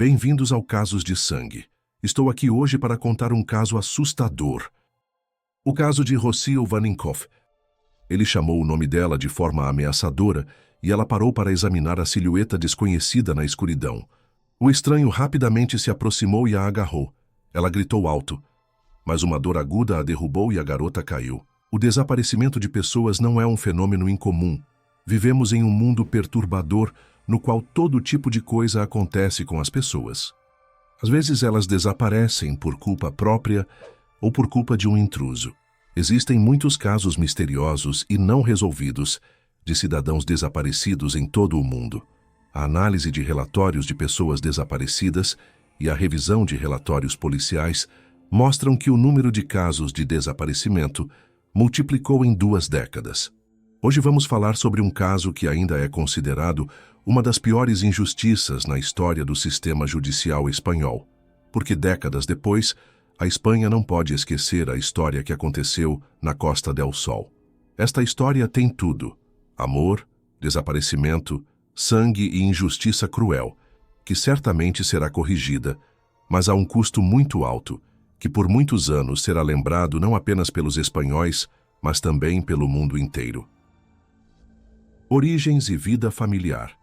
Bem-vindos ao Casos de Sangue. Estou aqui hoje para contar um caso assustador. O caso de Rocio Vaninkoff. Ele chamou o nome dela de forma ameaçadora e ela parou para examinar a silhueta desconhecida na escuridão. O estranho rapidamente se aproximou e a agarrou. Ela gritou alto, mas uma dor aguda a derrubou e a garota caiu. O desaparecimento de pessoas não é um fenômeno incomum. Vivemos em um mundo perturbador no qual todo tipo de coisa acontece com as pessoas. Às vezes elas desaparecem por culpa própria ou por culpa de um intruso. Existem muitos casos misteriosos e não resolvidos de cidadãos desaparecidos em todo o mundo. A análise de relatórios de pessoas desaparecidas e a revisão de relatórios policiais mostram que o número de casos de desaparecimento multiplicou em 2 décadas. Hoje vamos falar sobre um caso que ainda é considerado uma das piores injustiças na história do sistema judicial espanhol, porque décadas depois, a Espanha não pode esquecer a história que aconteceu na Costa del Sol. Esta história tem tudo: amor, desaparecimento, sangue e injustiça cruel, que certamente será corrigida, mas a um custo muito alto, que por muitos anos será lembrado não apenas pelos espanhóis, mas também pelo mundo inteiro. Origens e vida familiar.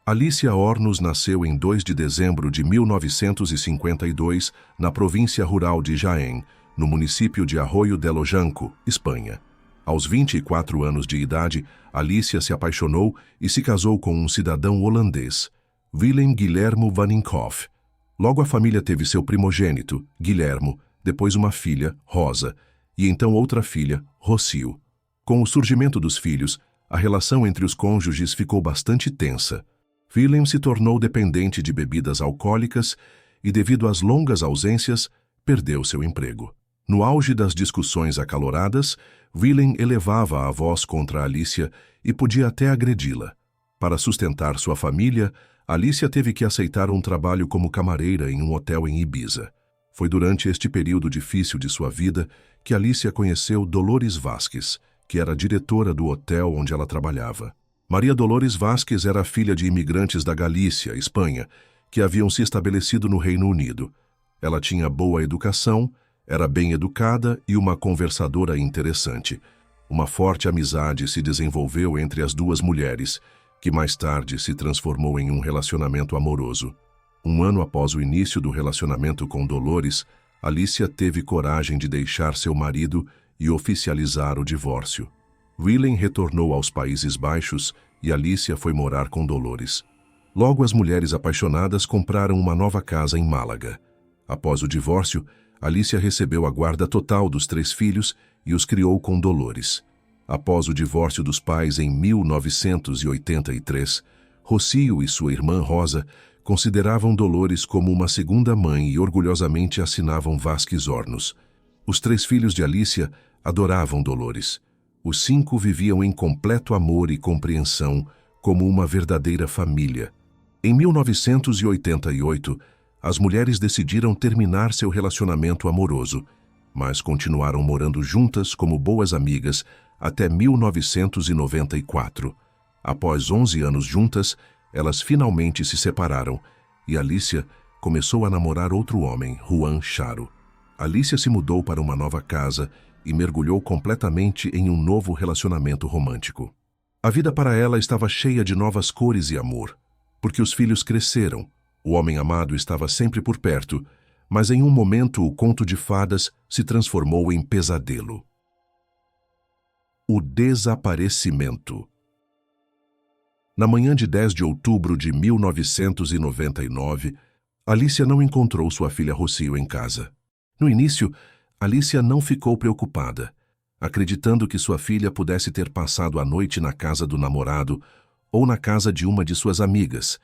Alicia Hornos nasceu em 2 de dezembro de 1952 na província rural de Jaén, no município de Arroio del Ojanco, Espanha. Aos 24 anos de idade, Alicia se apaixonou e se casou com um cidadão holandês, Willem Guillermo Vaninkoff. Logo a família teve seu primogênito, Guillermo, depois uma filha, Rosa, e então outra filha, Rocio. Com o surgimento dos filhos, a relação entre os cônjuges ficou bastante tensa. Willem se tornou dependente de bebidas alcoólicas e, devido às longas ausências, perdeu seu emprego. No auge das discussões acaloradas, Willem elevava a voz contra Alicia e podia até agredi-la. Para sustentar sua família, Alicia teve que aceitar um trabalho como camareira em um hotel em Ibiza. Foi durante este período difícil de sua vida que Alicia conheceu Dolores Vázquez, que era diretora do hotel onde ela trabalhava. Maria Dolores Vázquez era filha de imigrantes da Galícia, Espanha, que haviam se estabelecido no Reino Unido. Ela tinha boa educação, era bem educada e uma conversadora interessante. Uma forte amizade se desenvolveu entre as duas mulheres, que mais tarde se transformou em um relacionamento amoroso. Um ano após o início do relacionamento com Dolores, Alicia teve coragem de deixar seu marido e oficializar o divórcio. Willem retornou aos Países Baixos e Alicia foi morar com Dolores. Logo as mulheres apaixonadas compraram uma nova casa em Málaga. Após o divórcio, Alicia recebeu a guarda total dos 3 filhos e os criou com Dolores. Após o divórcio dos pais em 1983, Rocio e sua irmã Rosa consideravam Dolores como uma segunda mãe e orgulhosamente assinavam Vázquez Hornos. Os 3 filhos de Alicia adoravam Dolores. Os 5 viviam em completo amor e compreensão, como uma verdadeira família. Em 1988, as mulheres decidiram terminar seu relacionamento amoroso, mas continuaram morando juntas como boas amigas até 1994. Após 11 anos juntas, elas finalmente se separaram e Alicia começou a namorar outro homem, Juan Charo. Alicia se mudou para uma nova casa e mergulhou completamente em um novo relacionamento romântico. A vida para ela estava cheia de novas cores e amor, porque os filhos cresceram, o homem amado estava sempre por perto, mas em um momento o conto de fadas se transformou em pesadelo. O desaparecimento. Na manhã de 10 de outubro de 1999, Alicia não encontrou sua filha Rocio em casa. No início, Alicia não ficou preocupada, acreditando que sua filha pudesse ter passado a noite na casa do namorado ou na casa de uma de suas amigas,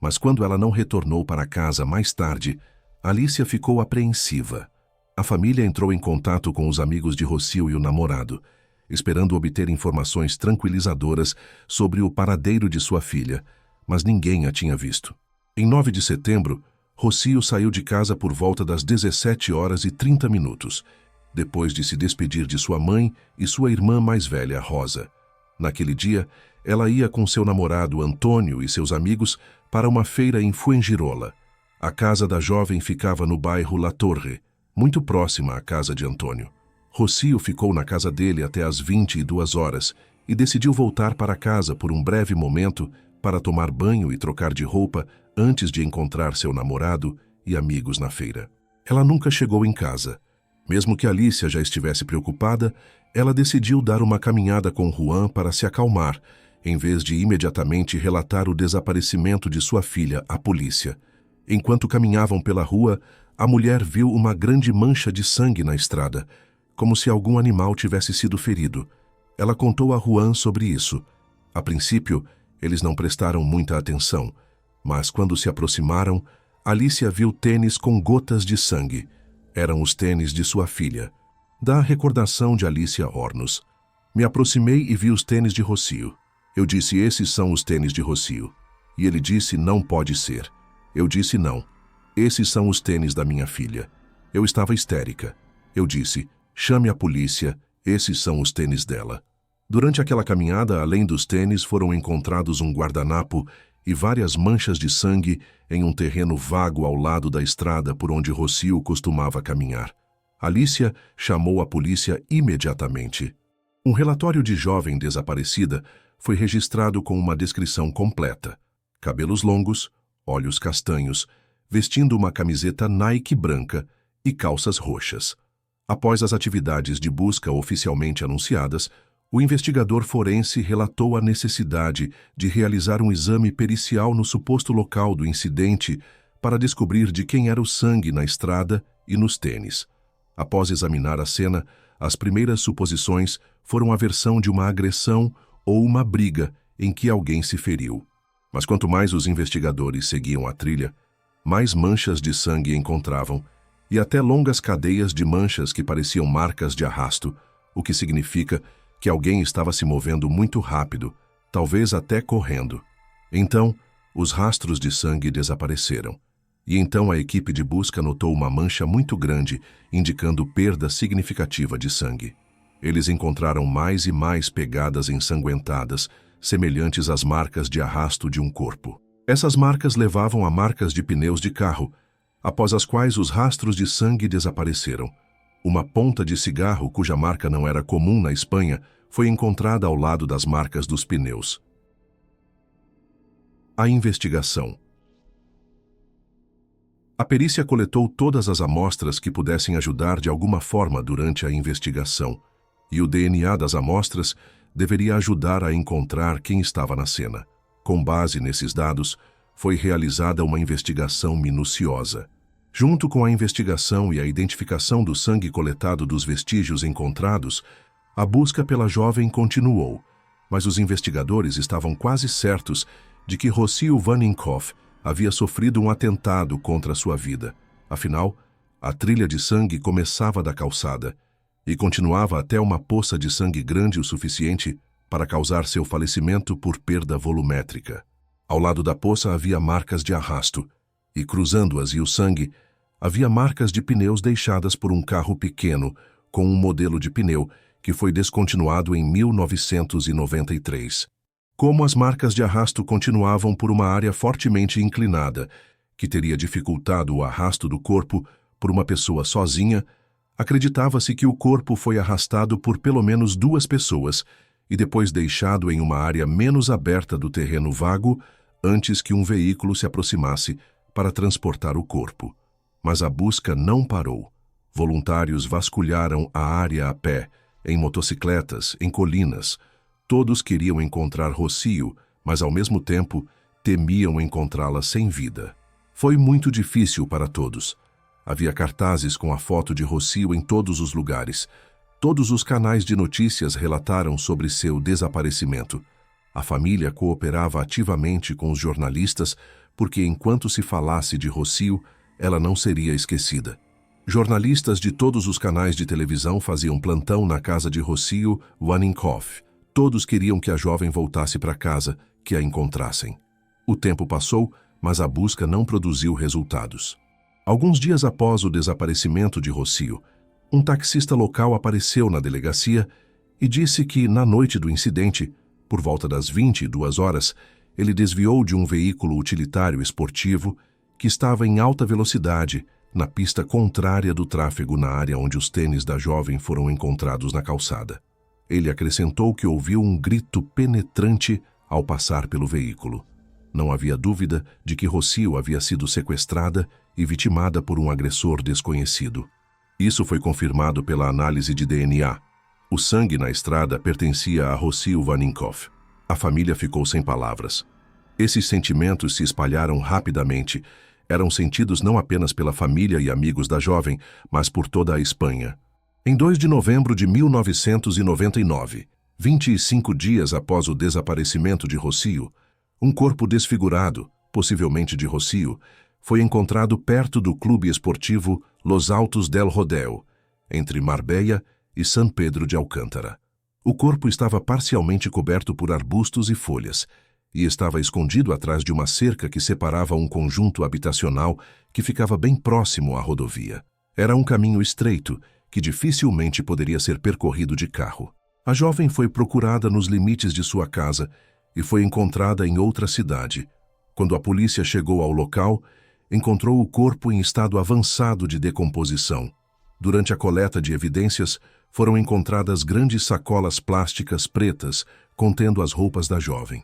mas quando ela não retornou para casa mais tarde, Alicia ficou apreensiva. A família entrou em contato com os amigos de Rocio e o namorado, esperando obter informações tranquilizadoras sobre o paradeiro de sua filha, mas ninguém a tinha visto. Em 9 de setembro, Rocio saiu de casa por volta das 17h30, depois de se despedir de sua mãe e sua irmã mais velha, Rosa. Naquele dia, ela ia com seu namorado Antônio e seus amigos para uma feira em Fuengirola. A casa da jovem ficava no bairro La Torre, muito próxima à casa de Antônio. Rocio ficou na casa dele até às 22 horas e decidiu voltar para casa por um breve momento para tomar banho e trocar de roupa antes de encontrar seu namorado e amigos na feira. Ela nunca chegou em casa. Mesmo que Alicia já estivesse preocupada, ela decidiu dar uma caminhada com Juan para se acalmar, em vez de imediatamente relatar o desaparecimento de sua filha à polícia. Enquanto caminhavam pela rua, a mulher viu uma grande mancha de sangue na estrada, como se algum animal tivesse sido ferido. Ela contou a Juan sobre isso. A princípio, eles não prestaram muita atenção, mas quando se aproximaram, Alicia viu tênis com gotas de sangue. Eram os tênis de sua filha. Da recordação de Alicia Hornos. Me aproximei e vi os tênis de Rocio. Eu disse, esses são os tênis de Rocio. E ele disse, não pode ser. Eu disse, não. Esses são os tênis da minha filha. Eu estava histérica. Eu disse, chame a polícia, esses são os tênis dela. Durante aquela caminhada, além dos tênis, foram encontrados um guardanapo e várias manchas de sangue em um terreno vago ao lado da estrada por onde Rocio costumava caminhar. Alicia chamou a polícia imediatamente. Um relatório de jovem desaparecida foi registrado com uma descrição completa. Cabelos longos, olhos castanhos, vestindo uma camiseta Nike branca e calças roxas. Após as atividades de busca oficialmente anunciadas, o investigador forense relatou a necessidade de realizar um exame pericial no suposto local do incidente para descobrir de quem era o sangue na estrada e nos tênis. Após examinar a cena, as primeiras suposições foram a versão de uma agressão ou uma briga em que alguém se feriu. Mas quanto mais os investigadores seguiam a trilha, mais manchas de sangue encontravam, e até longas cadeias de manchas que pareciam marcas de arrasto, o que significa que alguém estava se movendo muito rápido, talvez até correndo. Então, os rastros de sangue desapareceram. E então a equipe de busca notou uma mancha muito grande, indicando perda significativa de sangue. Eles encontraram mais e mais pegadas ensanguentadas, semelhantes às marcas de arrasto de um corpo. Essas marcas levavam a marcas de pneus de carro, após as quais os rastros de sangue desapareceram. Uma ponta de cigarro, cuja marca não era comum na Espanha, foi encontrada ao lado das marcas dos pneus. A investigação. A perícia coletou todas as amostras que pudessem ajudar de alguma forma durante a investigação, e o DNA das amostras deveria ajudar a encontrar quem estava na cena. Com base nesses dados, foi realizada uma investigação minuciosa. Junto com a investigação e a identificação do sangue coletado dos vestígios encontrados, a busca pela jovem continuou, mas os investigadores estavam quase certos de que Rocio Vaninkoff havia sofrido um atentado contra sua vida. Afinal, a trilha de sangue começava da calçada e continuava até uma poça de sangue grande o suficiente para causar seu falecimento por perda volumétrica. Ao lado da poça havia marcas de arrasto, e cruzando-as e o sangue, havia marcas de pneus deixadas por um carro pequeno com um modelo de pneu que foi descontinuado em 1993. Como as marcas de arrasto continuavam por uma área fortemente inclinada, que teria dificultado o arrasto do corpo por uma pessoa sozinha, acreditava-se que o corpo foi arrastado por pelo menos 2 pessoas e depois deixado em uma área menos aberta do terreno vago antes que um veículo se aproximasse para transportar o corpo. Mas a busca não parou. Voluntários vasculharam a área a pé, em motocicletas, em colinas. Todos queriam encontrar Rocio, mas ao mesmo tempo temiam encontrá-la sem vida. Foi muito difícil para todos. Havia cartazes com a foto de Rocio em todos os lugares. Todos os canais de notícias relataram sobre seu desaparecimento. A família cooperava ativamente com os jornalistas porque, enquanto se falasse de Rocio, ela não seria esquecida. Jornalistas de todos os canais de televisão faziam plantão na casa de Rocio Vaninkoff. Todos queriam que a jovem voltasse para casa, que a encontrassem. O tempo passou, mas a busca não produziu resultados. Alguns dias após o desaparecimento de Rocio, um taxista local apareceu na delegacia e disse que, na noite do incidente, por volta das 22 horas, ele desviou de um veículo utilitário esportivo que estava em alta velocidade na pista contrária do tráfego na área onde os tênis da jovem foram encontrados na calçada. Ele acrescentou que ouviu um grito penetrante ao passar pelo veículo. Não havia dúvida de que Rocio havia sido sequestrada e vitimada por um agressor desconhecido. Isso foi confirmado pela análise de DNA. O sangue na estrada pertencia a Rocio Vaninkoff. A família ficou sem palavras. Esses sentimentos se espalharam rapidamente. Eram sentidos não apenas pela família e amigos da jovem, mas por toda a Espanha. Em 2 de novembro de 1999, 25 dias após o desaparecimento de Rocio, um corpo desfigurado, possivelmente de Rocio, foi encontrado perto do clube esportivo Los Altos del Rodeo, entre Marbella e San Pedro de Alcântara. O corpo estava parcialmente coberto por arbustos e folhas, e estava escondido atrás de uma cerca que separava um conjunto habitacional que ficava bem próximo à rodovia. Era um caminho estreito, que dificilmente poderia ser percorrido de carro. A jovem foi procurada nos limites de sua casa e foi encontrada em outra cidade. Quando a polícia chegou ao local, encontrou o corpo em estado avançado de decomposição. Durante a coleta de evidências, foram encontradas grandes sacolas plásticas pretas contendo as roupas da jovem.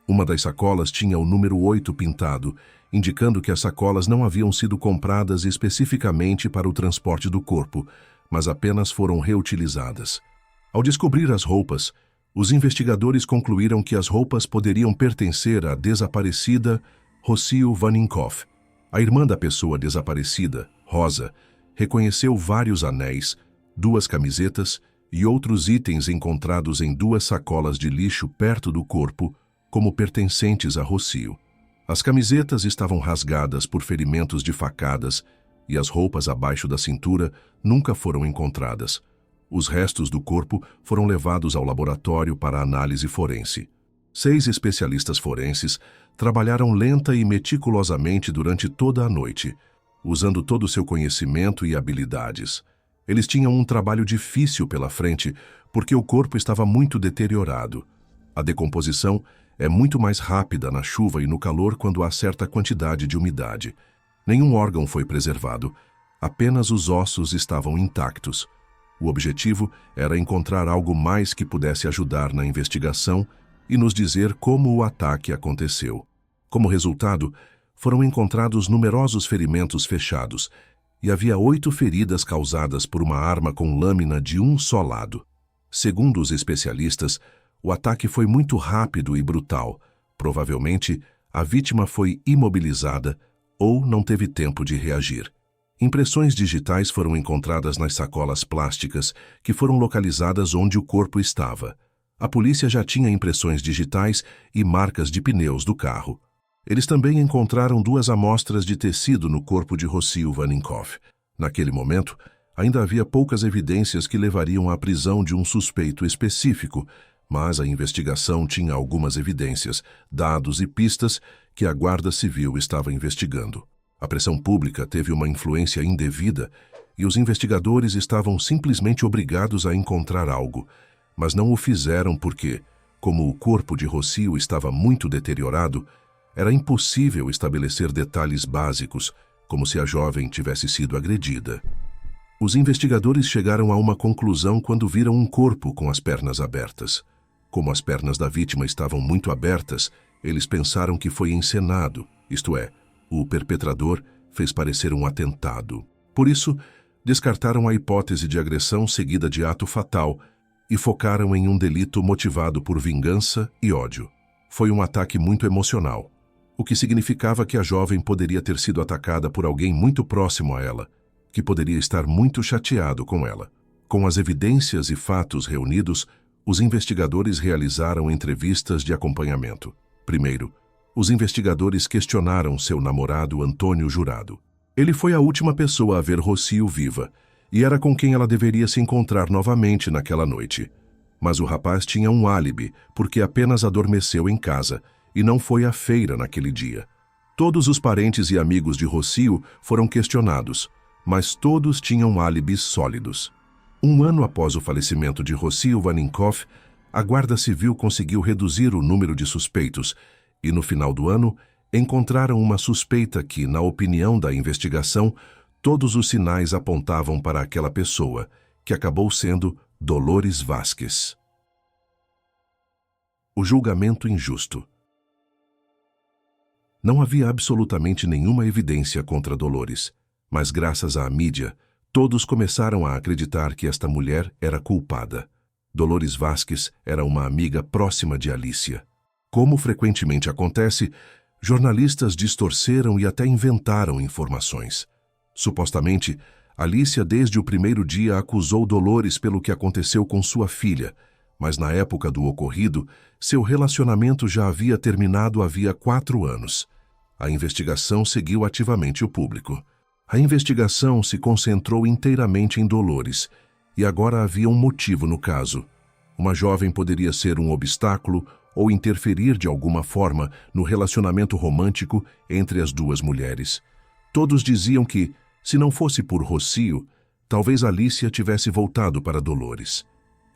Uma das sacolas tinha o número 8 pintado, indicando que as sacolas não haviam sido compradas especificamente para o transporte do corpo, mas apenas foram reutilizadas. Ao descobrir as roupas, os investigadores concluíram que as roupas poderiam pertencer à desaparecida Rocio Vaninkoff. A irmã da pessoa desaparecida, Rosa, reconheceu vários anéis, 2 camisetas e outros itens encontrados em 2 sacolas de lixo perto do corpo como pertencentes a Rocio. As camisetas estavam rasgadas por ferimentos de facadas e as roupas abaixo da cintura nunca foram encontradas. Os restos do corpo foram levados ao laboratório para análise forense. 6 especialistas forenses trabalharam lenta e meticulosamente durante toda a noite, usando todo o seu conhecimento e habilidades. Eles tinham um trabalho difícil pela frente, porque o corpo estava muito deteriorado. A decomposição é muito mais rápida na chuva e no calor quando há certa quantidade de umidade. Nenhum órgão foi preservado, apenas os ossos estavam intactos. O objetivo era encontrar algo mais que pudesse ajudar na investigação e nos dizer como o ataque aconteceu. Como resultado, foram encontrados numerosos ferimentos fechados e havia 8 feridas causadas por uma arma com lâmina de um só lado. Segundo os especialistas, o ataque foi muito rápido e brutal. Provavelmente, a vítima foi imobilizada ou não teve tempo de reagir. Impressões digitais foram encontradas nas sacolas plásticas que foram localizadas onde o corpo estava. A polícia já tinha impressões digitais e marcas de pneus do carro. Eles também encontraram 2 amostras de tecido no corpo de Rocio Vaninkoff. Naquele momento, ainda havia poucas evidências que levariam à prisão de um suspeito específico, mas a investigação tinha algumas evidências, dados e pistas que a Guarda Civil estava investigando. A pressão pública teve uma influência indevida e os investigadores estavam simplesmente obrigados a encontrar algo, mas não o fizeram porque, como o corpo de Rocio estava muito deteriorado, era impossível estabelecer detalhes básicos, como se a jovem tivesse sido agredida. Os investigadores chegaram a uma conclusão quando viram um corpo com as pernas abertas. Como as pernas da vítima estavam muito abertas, eles pensaram que foi encenado, isto é, o perpetrador fez parecer um atentado. Por isso, descartaram a hipótese de agressão seguida de ato fatal e focaram em um delito motivado por vingança e ódio. Foi um ataque muito emocional, o que significava que a jovem poderia ter sido atacada por alguém muito próximo a ela, que poderia estar muito chateado com ela. Com as evidências e fatos reunidos, os investigadores realizaram entrevistas de acompanhamento. Primeiro, os investigadores questionaram seu namorado Antônio Jurado. Ele foi a última pessoa a ver Rocio viva e era com quem ela deveria se encontrar novamente naquela noite. Mas o rapaz tinha um álibi porque apenas adormeceu em casa e não foi à feira naquele dia. Todos os parentes e amigos de Rocio foram questionados, mas todos tinham álibis sólidos. 1 ano após o falecimento de Rocio Vaninkoff, a Guarda Civil conseguiu reduzir o número de suspeitos E no final do ano, encontraram uma suspeita que, na opinião da investigação, todos os sinais apontavam para aquela pessoa, que acabou sendo Dolores Vázquez. O julgamento injusto. Não havia absolutamente nenhuma evidência contra Dolores, mas graças à mídia, todos começaram a acreditar que esta mulher era culpada. Dolores Vázquez era uma amiga próxima de Alicia. Como frequentemente acontece, jornalistas distorceram e até inventaram informações. Supostamente, Alicia desde o primeiro dia acusou Dolores pelo que aconteceu com sua filha, mas na época do ocorrido, seu relacionamento já havia terminado havia 4 anos. A investigação seguiu ativamente o público. A investigação se concentrou inteiramente em Dolores, e agora havia um motivo no caso. Uma jovem poderia ser um obstáculo ou interferir de alguma forma no relacionamento romântico entre as duas mulheres. Todos diziam que, se não fosse por Rocio, talvez Alicia tivesse voltado para Dolores.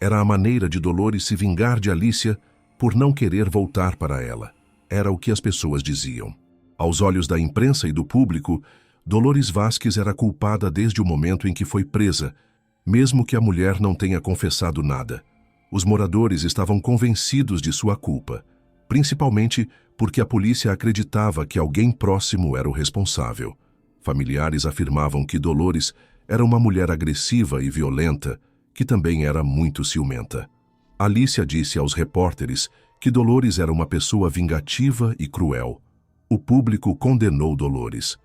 Era a maneira de Dolores se vingar de Alicia por não querer voltar para ela. Era o que as pessoas diziam. Aos olhos da imprensa e do público, Dolores Vázquez era culpada desde o momento em que foi presa, mesmo que a mulher não tenha confessado nada. Os moradores estavam convencidos de sua culpa, principalmente porque a polícia acreditava que alguém próximo era o responsável. Familiares afirmavam que Dolores era uma mulher agressiva e violenta, que também era muito ciumenta. Alicia disse aos repórteres que Dolores era uma pessoa vingativa e cruel. O público condenou Dolores.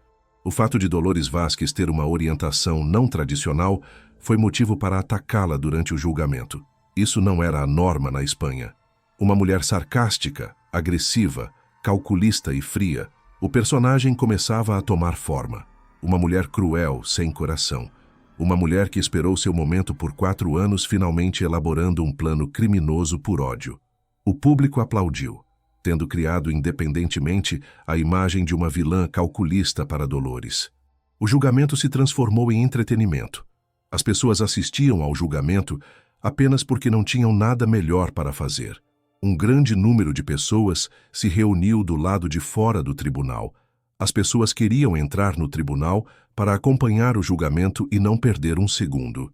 O fato de Dolores Vázquez ter uma orientação não tradicional foi motivo para atacá-la durante o julgamento. Isso não era a norma na Espanha. Uma mulher sarcástica, agressiva, calculista e fria, o personagem começava a tomar forma. Uma mulher cruel, sem coração. Uma mulher que esperou seu momento por 4 anos, finalmente elaborando um plano criminoso por ódio. O público aplaudiu, tendo criado independentemente a imagem de uma vilã calculista para Dolores. O julgamento se transformou em entretenimento. As pessoas assistiam ao julgamento apenas porque não tinham nada melhor para fazer. Um grande número de pessoas se reuniu do lado de fora do tribunal. As pessoas queriam entrar no tribunal para acompanhar o julgamento e não perder um segundo.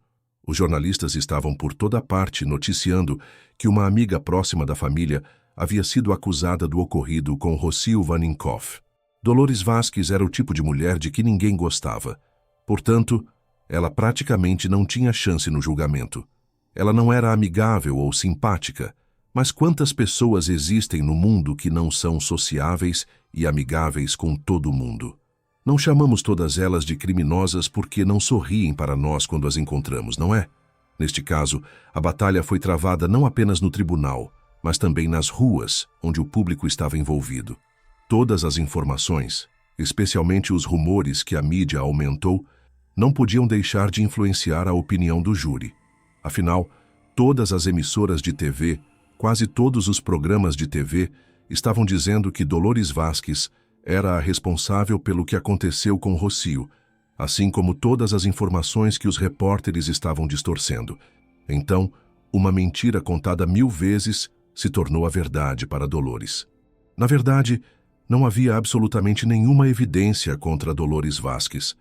Os jornalistas estavam por toda parte noticiando que uma amiga próxima da família havia sido acusada do ocorrido com Rocio Vaninkoff. Dolores Vázquez era o tipo de mulher de que ninguém gostava. Portanto, ela praticamente não tinha chance no julgamento. Ela não era amigável ou simpática, mas quantas pessoas existem no mundo que não são sociáveis e amigáveis com todo mundo? Não chamamos todas elas de criminosas porque não sorriem para nós quando as encontramos, não é? Neste caso, a batalha foi travada não apenas no tribunal, mas também nas ruas, onde o público estava envolvido. Todas as informações, especialmente os rumores que a mídia aumentou, não podiam deixar de influenciar a opinião do júri. Afinal, todas as emissoras de TV, quase todos os programas de TV, estavam dizendo que Dolores Vázquez era a responsável pelo que aconteceu com Rocio, assim como todas as informações que os repórteres estavam distorcendo. Então, uma mentira contada 1000 vezes se tornou a verdade para Dolores. Na verdade, não havia absolutamente nenhuma evidência contra Dolores Vázquez,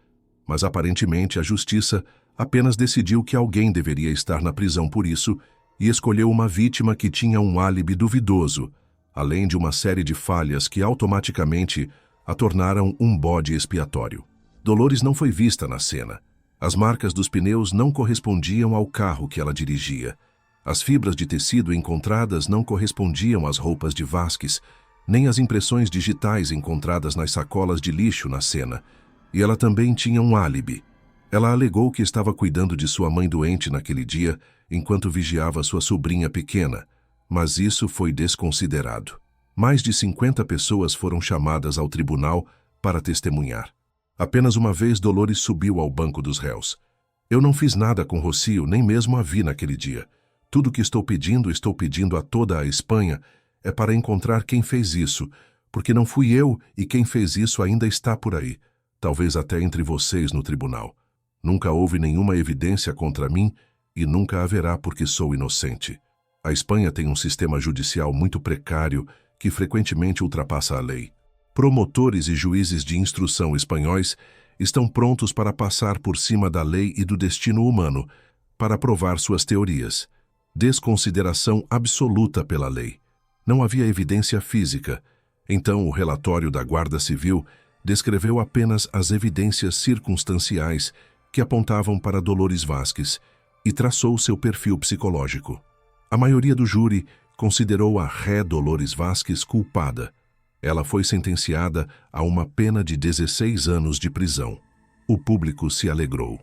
mas aparentemente a justiça apenas decidiu que alguém deveria estar na prisão por isso e escolheu uma vítima que tinha um álibi duvidoso, além de uma série de falhas que automaticamente a tornaram um bode expiatório. Dolores não foi vista na cena. As marcas dos pneus não correspondiam ao carro que ela dirigia. As fibras de tecido encontradas não correspondiam às roupas de Vázquez, nem as impressões digitais encontradas nas sacolas de lixo na cena. E ela também tinha um álibi. Ela alegou que estava cuidando de sua mãe doente naquele dia, enquanto vigiava sua sobrinha pequena, mas isso foi desconsiderado. Mais de 50 pessoas foram chamadas ao tribunal para testemunhar. Apenas uma vez Dolores subiu ao banco dos réus. Eu não fiz nada com Rocio, nem mesmo a vi naquele dia. Tudo que estou pedindo a toda a Espanha, é para encontrar quem fez isso, porque não fui eu e quem fez isso ainda está por aí, talvez até entre vocês no tribunal. Nunca houve nenhuma evidência contra mim e nunca haverá porque sou inocente. A Espanha tem um sistema judicial muito precário que frequentemente ultrapassa a lei. Promotores e juízes de instrução espanhóis estão prontos para passar por cima da lei e do destino humano para provar suas teorias. Desconsideração absoluta pela lei. Não havia evidência física. Então, o relatório da Guarda Civil descreveu apenas as evidências circunstanciais que apontavam para Dolores Vázquez e traçou seu perfil psicológico. A maioria do júri considerou a ré Dolores Vázquez culpada. Ela foi sentenciada a uma pena de 16 anos de prisão. O público se alegrou.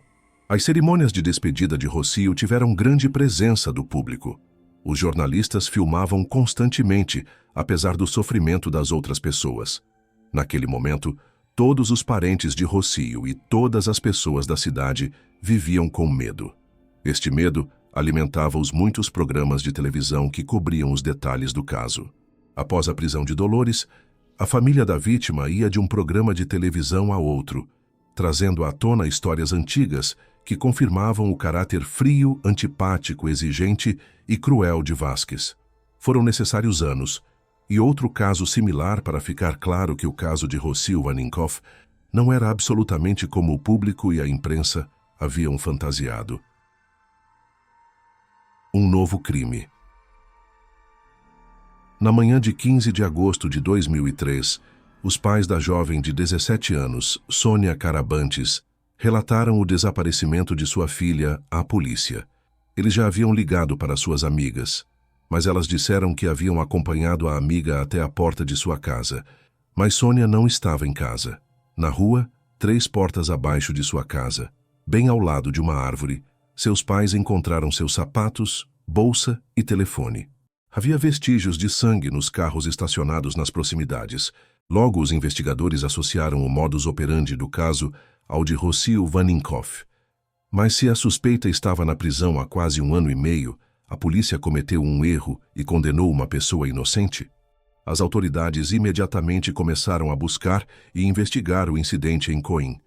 As cerimônias de despedida de Rocío tiveram grande presença do público. Os jornalistas filmavam constantemente, apesar do sofrimento das outras pessoas. Naquele momento, todos os parentes de Rocío e todas as pessoas da cidade viviam com medo. Este medo alimentava os muitos programas de televisão que cobriam os detalhes do caso. Após a prisão de Dolores, a família da vítima ia de um programa de televisão a outro, trazendo à tona histórias antigas que confirmavam o caráter frio, antipático, exigente e cruel de Vázquez. Foram necessários anos, e outro caso similar para ficar claro que o caso de Rocío Vaninkoff não era absolutamente como o público e a imprensa haviam fantasiado. Um novo crime. Na manhã de 15 de agosto de 2003, os pais da jovem de 17 anos, Sônia Carabantes, relataram o desaparecimento de sua filha à polícia. Eles já haviam ligado para suas amigas, mas elas disseram que haviam acompanhado a amiga até a porta de sua casa. Mas Sônia não estava em casa. Na rua, 3 portas abaixo de sua casa, bem ao lado de uma árvore, seus pais encontraram seus sapatos, bolsa e telefone. Havia vestígios de sangue nos carros estacionados nas proximidades. Logo, os investigadores associaram o modus operandi do caso ao de Rocío Vaninkoff. Mas se a suspeita estava na prisão há quase 1 ano e meio, a polícia cometeu um erro e condenou uma pessoa inocente? As autoridades imediatamente começaram a buscar e investigar o incidente em Coim.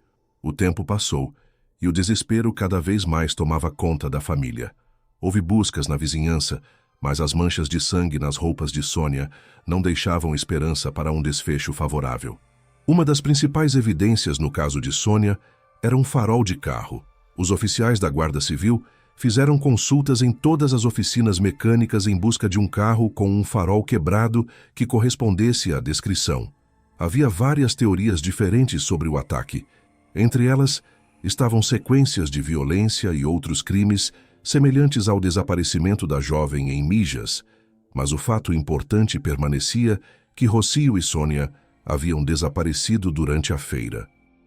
O tempo passou e o desespero cada vez mais tomava conta da família. Houve buscas na vizinhança, mas as manchas de sangue nas roupas de Sônia não deixavam esperança para um desfecho favorável. Uma das principais evidências no caso de Sônia era um farol de carro. Os oficiais da Guarda Civil fizeram consultas em todas as oficinas mecânicas em busca de um carro com um farol quebrado que correspondesse à descrição. Havia várias teorias diferentes sobre o ataque. Entre elas, estavam sequências de violência e outros crimes semelhantes ao desaparecimento da jovem em Mijas, mas o fato importante permanecia que Rocío e Sônia haviam desaparecido durante a feira.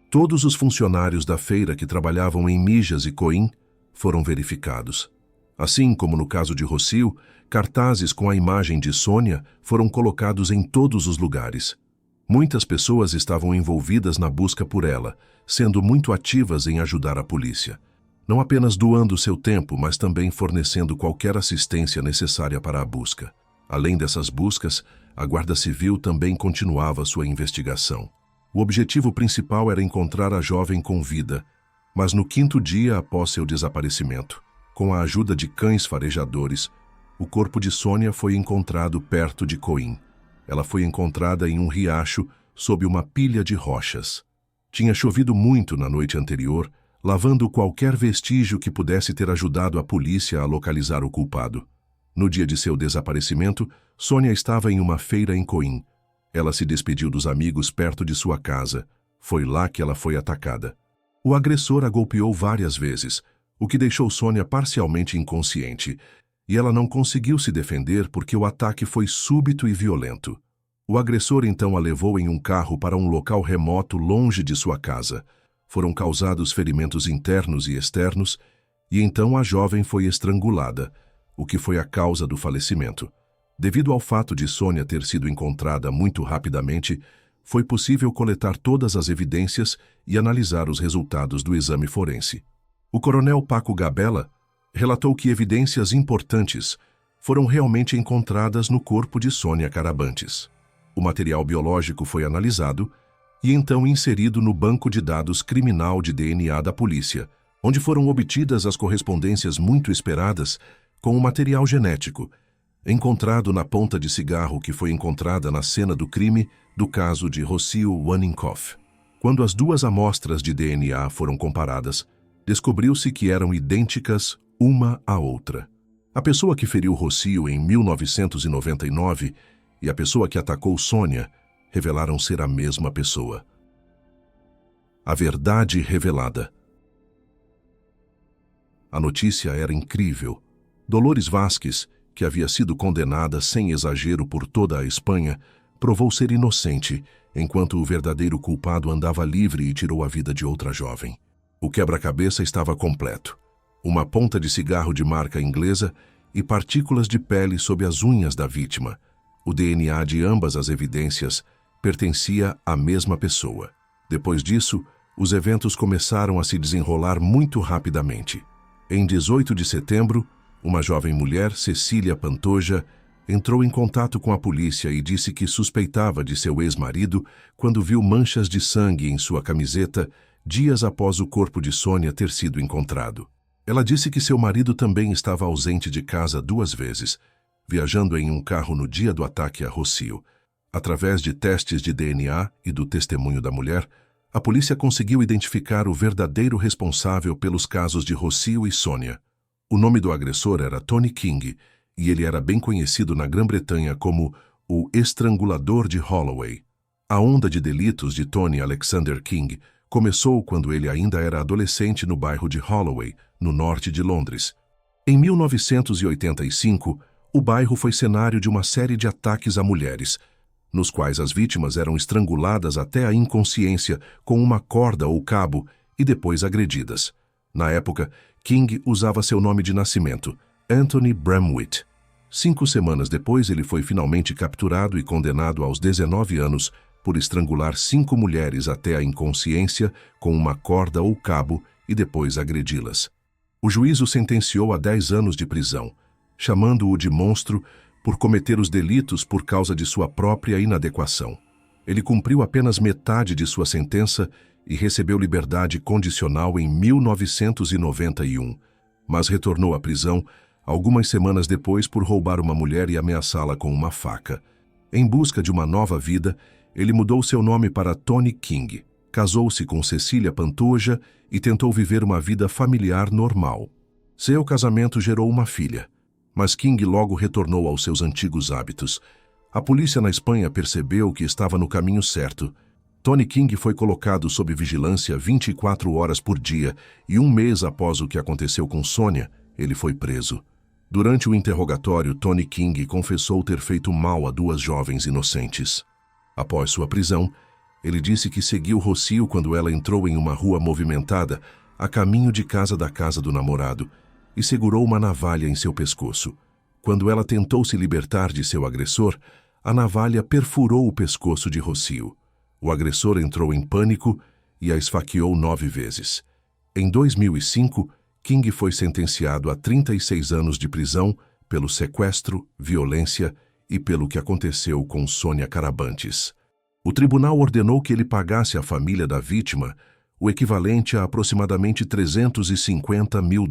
Todos os funcionários da feira que trabalhavam em Mijas e Coim foram verificados. Assim como no caso de Rocío, cartazes com a imagem de Sônia foram colocados em todos os lugares. Muitas pessoas estavam envolvidas na busca por ela, sendo muito ativas em ajudar a polícia. Não apenas doando seu tempo, mas também fornecendo qualquer assistência necessária para a busca. Além dessas buscas, a Guarda Civil também continuava sua investigação. O objetivo principal era encontrar a jovem com vida, mas no 5º dia após seu desaparecimento, com a ajuda de cães farejadores, o corpo de Sônia foi encontrado perto de Coim. Ela foi encontrada em um riacho sob uma pilha de rochas. Tinha chovido muito na noite anterior, lavando qualquer vestígio que pudesse ter ajudado a polícia a localizar o culpado. No dia de seu desaparecimento, Sônia estava em uma feira em Coim. Ela se despediu dos amigos perto de sua casa. Foi lá que ela foi atacada. O agressor a golpeou várias vezes, o que deixou Sônia parcialmente inconsciente, e ela não conseguiu se defender porque o ataque foi súbito e violento. O agressor então a levou em um carro para um local remoto longe de sua casa. Foram causados ferimentos internos e externos, e então a jovem foi estrangulada, o que foi a causa do falecimento. Devido ao fato de Sônia ter sido encontrada muito rapidamente, foi possível coletar todas as evidências e analisar os resultados do exame forense. O coronel Paco Gabella relatou que evidências importantes foram realmente encontradas no corpo de Sônia Carabantes. O material biológico foi analisado e então inserido no banco de dados criminal de DNA da polícia, onde foram obtidas as correspondências muito esperadas com o material genético. encontrado na ponta de cigarro que foi encontrada na cena do crime do caso de Rocio Waninkoff. Quando as duas amostras de DNA foram comparadas, descobriu-se que eram idênticas uma à outra. A pessoa que feriu Rocio em 1999 e a pessoa que atacou Sônia revelaram ser a mesma pessoa. A verdade revelada. A notícia era incrível. Dolores Vasquez, que havia sido condenada sem exagero por toda a Espanha, provou ser inocente, enquanto o verdadeiro culpado andava livre e tirou a vida de outra jovem. O quebra-cabeça estava completo. Uma ponta de cigarro de marca inglesa e partículas de pele sob as unhas da vítima. O DNA de ambas as evidências pertencia à mesma pessoa. Depois disso, os eventos começaram a se desenrolar muito rapidamente. Em 18 de setembro, uma jovem mulher, Cecília Pantoja, entrou em contato com a polícia e disse que suspeitava de seu ex-marido quando viu manchas de sangue em sua camiseta dias após o corpo de Sônia ter sido encontrado. Ela disse que seu marido também estava ausente de casa 2 vezes, viajando em um carro no dia do ataque a Rocio. Através de testes de DNA e do testemunho da mulher, a polícia conseguiu identificar o verdadeiro responsável pelos casos de Rocio e Sônia. O nome do agressor era Tony King, e ele era bem conhecido na Grã-Bretanha como o estrangulador de Holloway. A onda de delitos de Tony Alexander King começou quando ele ainda era adolescente no bairro de Holloway, no norte de Londres. Em 1985, o bairro foi cenário de uma série de ataques a mulheres, nos quais as vítimas eram estranguladas até a inconsciência com uma corda ou cabo e depois agredidas. Na época, King usava seu nome de nascimento, Anthony Bramwith. 5 semanas depois, ele foi finalmente capturado e condenado aos 19 anos por estrangular 5 mulheres até a inconsciência com uma corda ou cabo e depois agredi-las. O juiz o sentenciou a 10 anos de prisão, chamando-o de monstro por cometer os delitos por causa de sua própria inadequação. Ele cumpriu apenas metade de sua sentença e recebeu liberdade condicional em 1991, mas retornou à prisão algumas semanas depois por roubar uma mulher e ameaçá-la com uma faca. Em busca de uma nova vida, ele mudou seu nome para Tony King, casou-se com Cecília Pantoja e tentou viver uma vida familiar normal. Seu casamento gerou uma filha, mas King logo retornou aos seus antigos hábitos. A polícia na Espanha percebeu que estava no caminho certo. Tony King foi colocado sob vigilância 24 horas por dia e 1 mês após o que aconteceu com Sônia, ele foi preso. Durante o interrogatório, Tony King confessou ter feito mal a 2 jovens inocentes. Após sua prisão, ele disse que seguiu Rocio quando ela entrou em uma rua movimentada a caminho de casa do namorado e segurou uma navalha em seu pescoço. Quando ela tentou se libertar de seu agressor, a navalha perfurou o pescoço de Rocio. O agressor entrou em pânico e a esfaqueou 9 vezes. Em 2005, King foi sentenciado a 36 anos de prisão pelo sequestro, violência e pelo que aconteceu com Sônia Carabantes. O tribunal ordenou que ele pagasse à família da vítima o equivalente a aproximadamente $350 mil.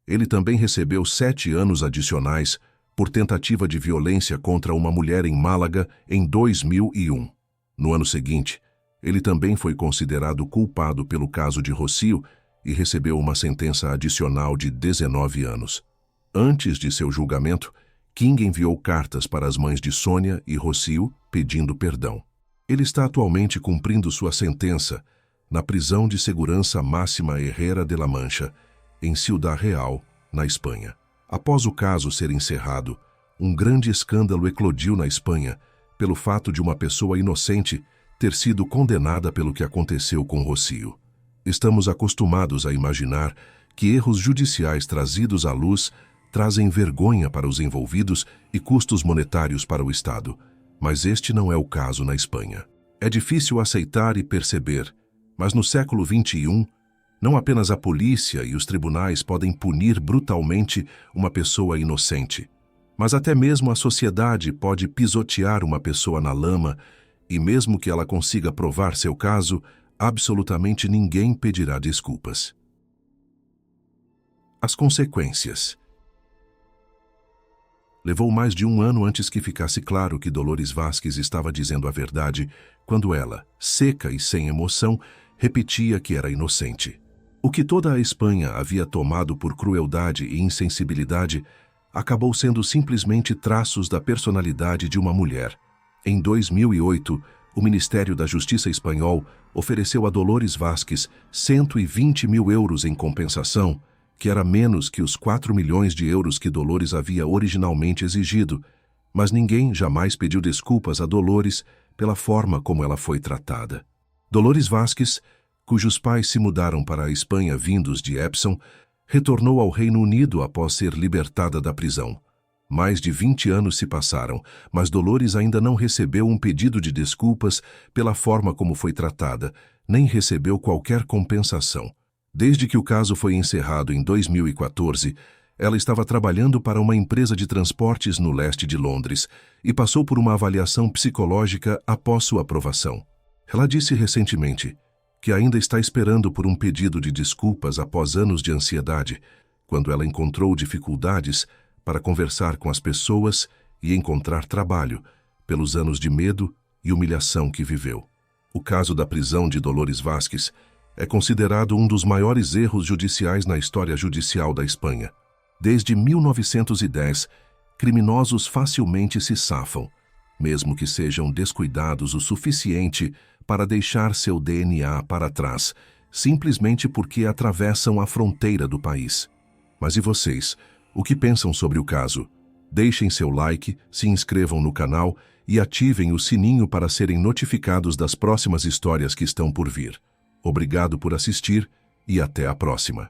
Ele também recebeu 7 anos adicionais por tentativa de violência contra uma mulher em Málaga em 2001. No ano seguinte, ele também foi considerado culpado pelo caso de Rocio e recebeu uma sentença adicional de 19 anos. Antes de seu julgamento, King enviou cartas para as mães de Sônia e Rocio pedindo perdão. Ele está atualmente cumprindo sua sentença na prisão de segurança máxima Herrera de la Mancha, em Ciudad Real, na Espanha. Após o caso ser encerrado, um grande escândalo eclodiu na Espanha pelo fato de uma pessoa inocente ter sido condenada pelo que aconteceu com Rocio. Estamos acostumados a imaginar que erros judiciais trazidos à luz trazem vergonha para os envolvidos e custos monetários para o Estado, mas este não é o caso na Espanha. É difícil aceitar e perceber, mas no século XXI, não apenas a polícia e os tribunais podem punir brutalmente uma pessoa inocente, mas até mesmo a sociedade pode pisotear uma pessoa na lama e, mesmo que ela consiga provar seu caso, absolutamente ninguém pedirá desculpas. As consequências. Levou mais de um ano antes que ficasse claro que Dolores Vázquez estava dizendo a verdade, quando ela, seca e sem emoção, repetia que era inocente. O que toda a Espanha havia tomado por crueldade e insensibilidade acabou sendo simplesmente traços da personalidade de uma mulher. Em 2008, o Ministério da Justiça espanhol ofereceu a Dolores Vázquez 120 mil euros em compensação, que era menos que os 4 milhões de euros que Dolores havia originalmente exigido, mas ninguém jamais pediu desculpas a Dolores pela forma como ela foi tratada. Dolores Vázquez, cujos pais se mudaram para a Espanha vindos de Epsom, retornou ao Reino Unido após ser libertada da prisão. Mais de 20 anos se passaram, mas Dolores ainda não recebeu um pedido de desculpas pela forma como foi tratada, nem recebeu qualquer compensação. Desde que o caso foi encerrado em 2014, ela estava trabalhando para uma empresa de transportes no leste de Londres e passou por uma avaliação psicológica após sua aprovação. Ela disse recentemente que ainda está esperando por um pedido de desculpas após anos de ansiedade, quando ela encontrou dificuldades para conversar com as pessoas e encontrar trabalho, pelos anos de medo e humilhação que viveu. O caso da prisão de Dolores Vázquez é considerado um dos maiores erros judiciais na história judicial da Espanha. Desde 1910, criminosos facilmente se safam, mesmo que sejam descuidados o suficiente para deixar seu DNA para trás, simplesmente porque atravessam a fronteira do país. Mas e vocês? O que pensam sobre o caso? Deixem seu like, se inscrevam no canal e ativem o sininho para serem notificados das próximas histórias que estão por vir. Obrigado por assistir e até a próxima.